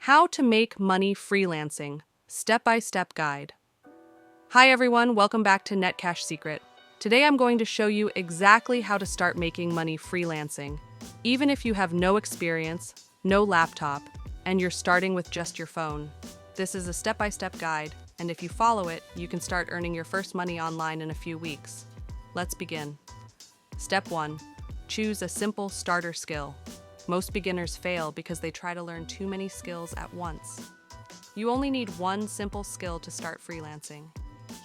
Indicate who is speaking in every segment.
Speaker 1: How to Make Money Freelancing, Step-by-Step Guide. Hi everyone, welcome back to Netcash Secret. Today I'm going to show you exactly how to start making money freelancing, even if you have no experience, no laptop, and you're starting with just your phone. This is a step-by-step guide, and if you follow it, you can start earning your first money online in a few weeks. Let's begin. Step 1. Choose a simple starter skill. Most beginners fail because they try to learn too many skills at once. You only need one simple skill to start freelancing.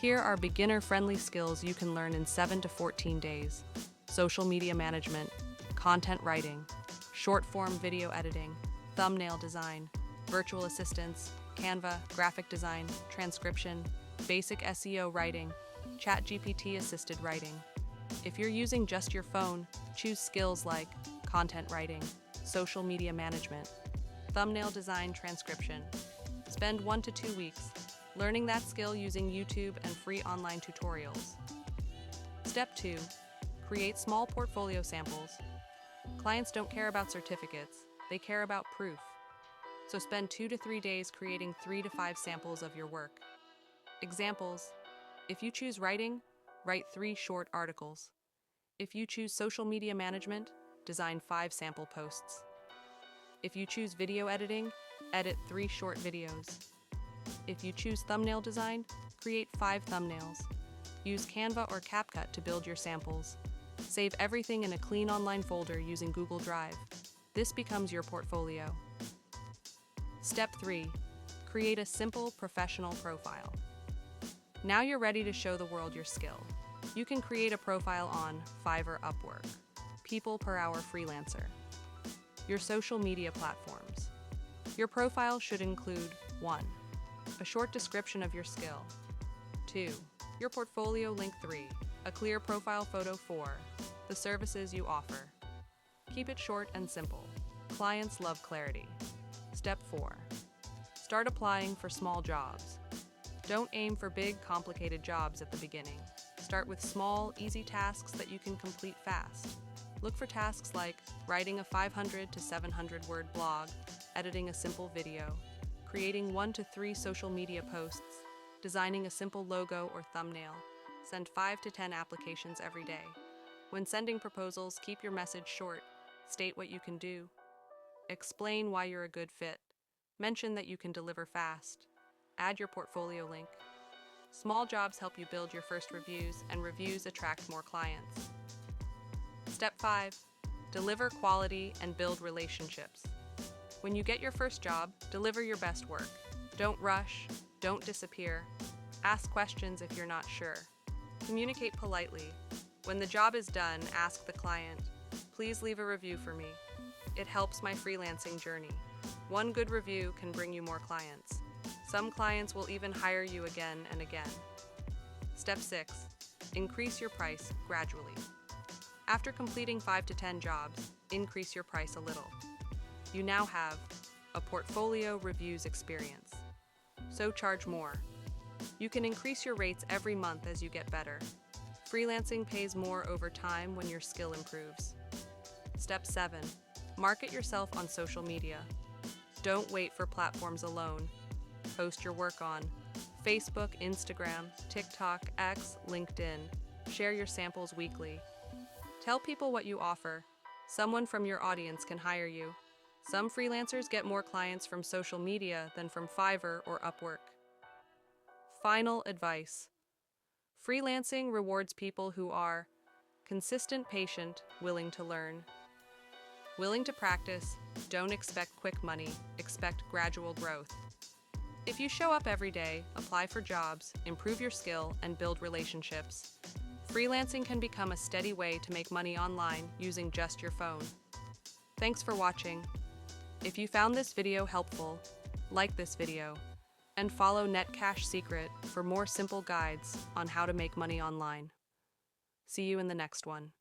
Speaker 1: Here are beginner-friendly skills you can learn in 7 to 14 days. Social media management, content writing, short-form video editing, thumbnail design, virtual assistants, Canva, graphic design, transcription, basic SEO writing, ChatGPT-assisted writing. If you're using just your phone, choose skills like content writing, social media management, thumbnail design, transcription. Spend 1 to 2 weeks learning that skill using YouTube and free online tutorials. Step 2. Create small portfolio samples. Clients don't care about certificates, they care about proof. So spend 2 to 3 days creating 3 to 5 samples of your work. Examples: if you choose writing, write 3 short articles. If you choose social media management, design 5 sample posts. If you choose video editing, edit 3 short videos. If you choose thumbnail design, create 5 thumbnails. Use Canva or CapCut to build your samples. Save everything in a clean online folder using Google Drive. This becomes your portfolio. Step 3. Create a simple professional profile. Now you're ready to show the world your skill. You can create a profile on Fiverr, Upwork, People Per Hour Freelancer. Your social media platforms. Your profile should include 1. A short description of your skill. 2. Your portfolio link. 3. A clear profile photo. 4. The services you offer. Keep it short and simple. Clients love clarity. Step 4. Start applying for small jobs. Don't aim for big, complicated jobs at the beginning. Start with small, easy tasks that you can complete fast. Look for tasks like writing a 500 to 700 word blog, editing a simple video, creating 1 to 3 social media posts, designing a simple logo or thumbnail. Send 5 to 10 applications every day. When sending proposals, keep your message short. State what you can do. Explain why you're a good fit. Mention that you can deliver fast. Add your portfolio link. Small jobs help you build your first reviews, and reviews attract more clients. Step 5. Deliver quality and build relationships. When you get your first job, deliver your best work. Don't rush, don't disappear. Ask questions if you're not sure. Communicate politely. When the job is done, ask the client, "Please leave a review for me. It helps my freelancing journey." 1 good review can bring you more clients. Some clients will even hire you again and again. Step 6. Increase your price gradually. After completing 5 to 10 jobs, increase your price a little. You now have a portfolio reviews experience. So charge more. You can increase your rates every month as you get better. Freelancing pays more over time when your skill improves. Step 7. Market yourself on social media. Don't wait for platforms alone. Post your work on Facebook, Instagram, TikTok, X, LinkedIn. Share your samples weekly. Tell people what you offer. Someone from your audience can hire you. Some freelancers get more clients from social media than from Fiverr or Upwork. Final advice. Freelancing rewards people who are consistent, patient, willing to learn. Willing to practice, don't expect quick money, expect gradual growth. If you show up every day, apply for jobs, improve your skill, and build relationships, freelancing can become a steady way to make money online using just your phone. Thanks for watching. If you found this video helpful, like this video, and follow Netcash Secret for more simple guides on how to make money online. See you in the next one.